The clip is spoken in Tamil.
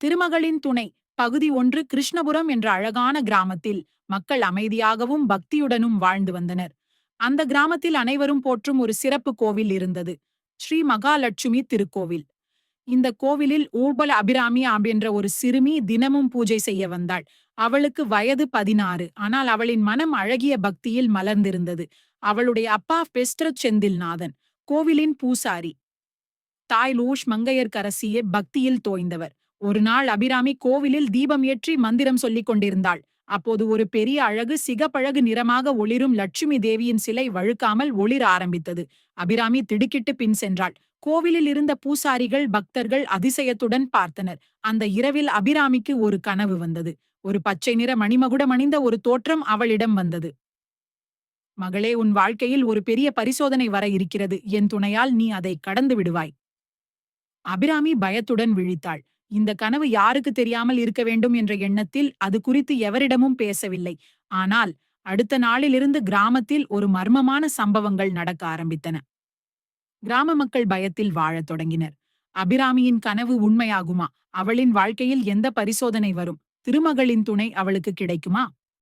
திருமகளின் துணை பகுதி 1 கிருஷ்ணபுரம் என்ற அழகான கிராமத்தில் மக்கள் அமைதியாகவும் பக்தியுடனும் வாழ்ந்து வந்தனர். அந்த கிராமத்தில் அனைவரும் போற்றும் ஒரு சிறப்பு கோவில் இருந்தது. ஸ்ரீ மகாலட்சுமி திருக்கோவில். இந்த கோவிலில் ஊர்பல அபிராமி என்ற ஒரு சிறுமி தினமும் பூஜை செய்ய வந்தாள். அவளுக்கு வயது 16. ஆனால் அவளின் மனம் அழகிய பக்தியில் மலர்ந்திருந்தது. அவளுடைய அப்பா பெஸ்ட்ரத் செந்தில்நாதன் கோவிலின் பூசாரி. தாய் லூஷ் மங்கையர்க்கரசியே பக்தியில் தோய்ந்தவர். ஒரு நாள் அபிராமி கோவிலில் தீபம் ஏற்றி மந்திரம் சொல்லிக் கொண்டிருந்தாள். அப்போது ஒரு பெரிய அழகு சிகப்பழகு நிறமாக ஒளிரும் லட்சுமி தேவியின் சிலை வழுக்காமல் ஒளிர ஆரம்பித்தது. அபிராமி திடுக்கிட்டு பின் சென்றாள். கோவிலில் இருந்த பூசாரிகள் பக்தர்கள் அதிசயத்துடன் பார்த்தனர். அந்த இரவில் அபிராமிக்கு ஒரு கனவு வந்தது. ஒரு பச்சை நிற மணிமகுடம் அணிந்த ஒரு தோற்றம் அவளிடம் வந்தது. மகளே, உன் வாழ்க்கையில் ஒரு பெரிய பரிசோதனை வர இருக்கிறது. என் துணையால் நீ அதை கடந்து விடுவாய். அபிராமி பயத்துடன் விழித்தாள். இந்த கனவு யாருக்கு தெரியாமல் இருக்க வேண்டும் என்ற எண்ணத்தில் அது குறித்து எவரிடமும் பேசவில்லை. ஆனால் அடுத்த நாளிலிருந்து கிராமத்தில் ஒரு மர்மமான சம்பவங்கள் நடக்க ஆரம்பித்தன. கிராம மக்கள் பயத்தில் வாழத் தொடங்கினர். அபிராமியின் கனவு உண்மையாகுமா? அவளின் வாழ்க்கையில் எந்த பரிசோதனை வரும்? திருமகளின் துணை அவளுக்கு கிடைக்குமா?